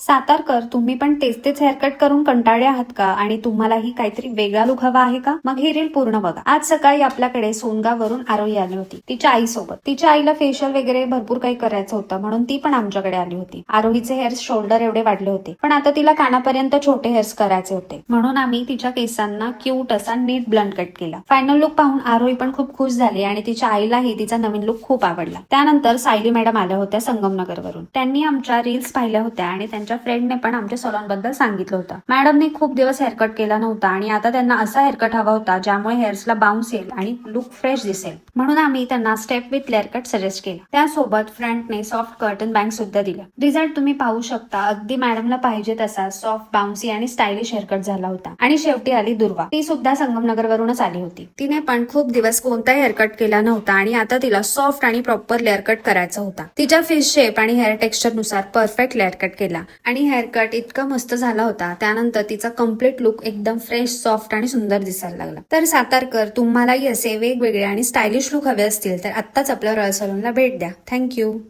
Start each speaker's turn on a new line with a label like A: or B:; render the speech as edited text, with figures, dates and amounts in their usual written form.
A: सातारकर, तुम्ही पण तेच तेच हेअरकट करून कंटाळले आहात का आणि तुम्हालाही काहीतरी वेगळा लुक हवा आहे का? मग ही रील पूर्ण बघा. आज सकाळी आपल्याकडे सोनगाववरून आरोही आली होती तिच्या आईसोबत. तिच्या आईला फेशियल वगैरे भरपूर काही करायचं होतं म्हणून ती पण आमच्याकडे आली होती. आरोहीचे हेअर्स शोल्डर एवढे वाढले होते पण आता तिला कानापर्यंत छोटे हेअर्स करायचे होते म्हणून आम्ही तिच्या केसांना क्यूट असा नीट ब्लंड कट केला. फायनल लुक पाहून आरोही पण खूप खुश झाली आणि तिच्या आईलाही तिचा नवीन लुक खूप आवडला. त्यानंतर सायली मॅडम आल्या होत्या संगमनगरवरून. त्यांनी आमच्या रील्स पाहिल्या होत्या आणि त्यांच्या फ्रेंडने पण आमच्या सलॉन बद्दल सांगितलं होतं. मॅडमने खूप दिवस हेअरकट केला नव्हता आणि आता त्यांना असा हेअरकट हवा होता ज्यामुळे हेअर्सला बाउन्स येईल आणि लुक फ्रेश दिसेल म्हणून आम्ही त्यांना step with layer cut suggest केला. त्यासोबत फ्रंटने सॉफ्ट कर्टन बँग सुद्धा दिला. रिझल्ट तुम्ही पाहू शकता. अगदी मॅडमला पाहिजे तसा सॉफ्ट बाउन्सी आणि स्टायलिश हेअरकट झाला होता. आणि शेवटी आली दुर्वा. ती सुद्धा संगमनगर वरूनच आली होती. तिने पण खूप दिवस कोणताही हेअरकट केला नव्हता आणि आता तिला सॉफ्ट आणि प्रॉपर लेअर कट करायचा होता. तिच्या फेस शेप आणि हेअर टेक्स्चर नुसार परफेक्ट लेअर कट केला आणि हेअरकट इतका मस्त झाला होता. त्यानंतर तिचा कम्प्लीट लुक एकदम फ्रेश, सॉफ्ट आणि सुंदर दिसायला लागला. तर सातारकर, तुम्हालाही असे वेगवेगळे आणि स्टायलिश लुक हवे असतील तर आत्ताच आपल्या रॉयल सलूनला भेट द्या. थँक्यू.